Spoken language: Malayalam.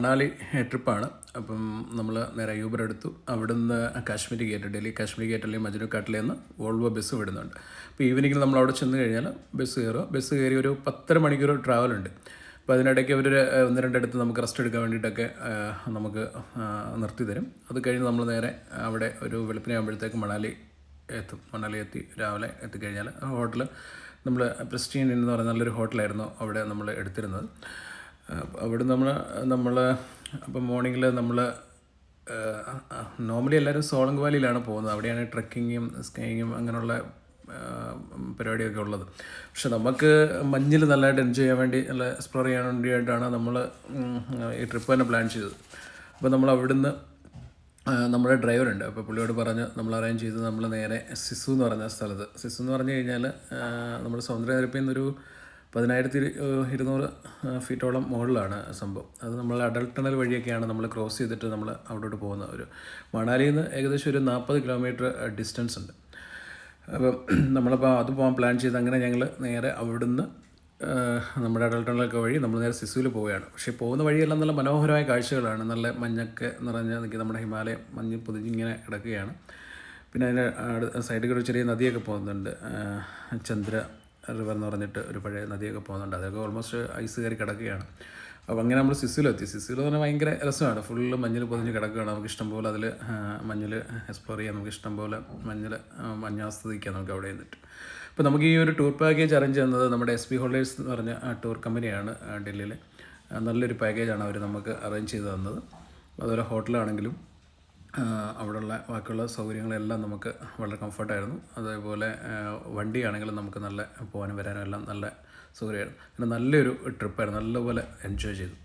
മണാലി ട്രിപ്പാണ്. അപ്പം നമ്മൾ നേരെ യൂബർ എടുത്തു. അവിടുന്ന് കാശ്മീരി ഗേറ്റ്, ഡൽഹി കാശ്മീരി ഗേറ്റ് അല്ലെങ്കിൽ മജ്നു കാട്ടിൽ നിന്ന് വോൾവോ ബസ് വിടുന്നുണ്ട്. അപ്പോൾ ഈവനിങ്ങിൽ നമ്മൾ അവിടെ ചെന്ന് കഴിഞ്ഞാൽ ബസ് കയറുക. ബസ് കയറി ഒരു 10.5 മണിക്കൂർ ട്രാവലുണ്ട്. അപ്പോൾ അതിനിടയ്ക്ക് അവർ ഒന്ന് രണ്ടിടത്ത് നമുക്ക് റെസ്റ്റ് എടുക്കാൻ വേണ്ടിയിട്ടൊക്കെ നമുക്ക് നിർത്തി തരും. അത് കഴിഞ്ഞ് നമ്മൾ നേരെ അവിടെ ഒരു വെളുപ്പിനെ ആകുമ്പോഴത്തേക്ക് മണാലി എത്തും. മണാലി എത്തി രാവിലെ എത്തിക്കഴിഞ്ഞാൽ ഹോട്ടൽ നമ്മൾ പ്രിസ്റ്റീൻ എന്ന് പറയുന്ന നല്ലൊരു ഹോട്ടലായിരുന്നു അവിടെ നമ്മൾ എടുത്തിരുന്നത്. അവിടെ നമ്മൾ അപ്പം മോർണിംഗിൽ നമ്മൾ നോർമലി എല്ലാവരും സോളങ് വാലിയിലാണ് പോകുന്നത്. അവിടെയാണ് ട്രക്കിങ്ങും സ്കൈയിങ്ങും അങ്ങനെയുള്ള പരിപാടിയൊക്കെ ഉള്ളത്. പക്ഷെ നമുക്ക് മഞ്ഞിൽ നല്ലതായിട്ട് എൻജോയ് ചെയ്യാൻ വേണ്ടി നല്ല എക്സ്പ്ലോർ ചെയ്യാൻ വേണ്ടിയിട്ടാണ് നമ്മൾ ഈ ട്രിപ്പ് തന്നെ പ്ലാൻ ചെയ്തത്. അപ്പോൾ നമ്മൾ അവിടുന്ന് നമ്മുടെ ഡ്രൈവറുണ്ട്. അപ്പോൾ പുള്ളിയോട് പറഞ്ഞ് നമ്മൾ അറേഞ്ച് ചെയ്ത് നമ്മൾ നേരെ സിസു എന്ന് പറഞ്ഞ സ്ഥലത്ത്, സിസു എന്ന് പറഞ്ഞു കഴിഞ്ഞാൽ നമ്മുടെ സമുദ്രനിരപ്പിൽ നിന്നൊരു 10,200 ഫീറ്റോളം മുകളിലാണ് സംഭവം. അത് നമ്മൾ അഡൽട്ട് ടണൽ വഴിയൊക്കെയാണ് നമ്മൾ ക്രോസ് ചെയ്തിട്ട് നമ്മൾ അവിടോട്ട് പോകുന്നത്. ഒരു മണാലിയിൽ നിന്ന് ഏകദേശം ഒരു 40 കിലോമീറ്റർ ഡിസ്റ്റൻസ് ഉണ്ട്. അപ്പം നമ്മളപ്പോൾ അത് പോകാൻ പ്ലാൻ ചെയ്ത് അങ്ങനെ ഞങ്ങൾ നേരെ അവിടുന്ന് നമ്മുടെ അഡൽട്ട് ടണലൊക്കെ വഴി നമ്മൾ നേരെ സിസുവിൽ പോവുകയാണ്. പക്ഷേ പോകുന്ന വഴിയെല്ലാം നല്ല മനോഹരമായ കാഴ്ചകളാണ്. നല്ല മഞ്ഞൊക്കെ നിറഞ്ഞ് നിൽക്കുക, നമ്മുടെ ഹിമാലയം മഞ്ഞ് പൊതിഞ്ഞിങ്ങനെ കിടക്കുകയാണ്. പിന്നെ അതിൻ്റെ സൈഡിൽ ഒരു ചെറിയ നദിയൊക്കെ പോകുന്നുണ്ട്, ചന്ദ്ര റിവർ എന്ന് പറഞ്ഞിട്ട് ഒരു പഴയ നദിയൊക്കെ പോകുന്നുണ്ട്. അതൊക്കെ ഓൾമോസ്റ്റ് ഐസ് കയറി കിടക്കുകയാണ്. അപ്പോൾ അങ്ങനെ നമ്മൾ സിസിലെത്തി. സിസിൽ എന്ന് പറഞ്ഞാൽ ഭയങ്കര രസമാണ്. ഫുള്ള് മഞ്ഞിൽ പൊതിഞ്ഞ് കിടക്കുകയാണ്. നമുക്ക് ഇഷ്ടംപോലെ അതിൽ മഞ്ഞിൽ എക്സ്പ്ലോർ ചെയ്യാം. നമുക്ക് ഇഷ്ടംപോലെ മഞ്ഞാസ്വദിക്കാം നമുക്ക് അവിടെ നിന്നിട്ട്. അപ്പോൾ നമുക്ക് ഈ ഒരു ടൂർ പാക്കേജ് അറേഞ്ച് ചെയ്യുന്നത് നമ്മുടെ SP ഹോളിഡേയ്സ് എന്ന് പറഞ്ഞ ടൂർ കമ്പനിയാണ് ഡൽഹിയിൽ. നല്ലൊരു പാക്കേജാണ് അവർ നമുക്ക് അറേഞ്ച് ചെയ്ത് തന്നത്. അതുപോലെ ഹോട്ടലാണെങ്കിലും അവിടെയുള്ള ബാക്കിയുള്ള സൗകര്യങ്ങളെല്ലാം നമുക്ക് വളരെ കംഫർട്ടായിരുന്നു. അതേപോലെ വണ്ടിയാണെങ്കിലും നമുക്ക് നല്ല പോകാനും വരാനും എല്ലാം നല്ല സൗകര്യമായിരുന്നു. പിന്നെ നല്ലൊരു ട്രിപ്പായിരുന്നു. നല്ലപോലെ എൻജോയ് ചെയ്തു.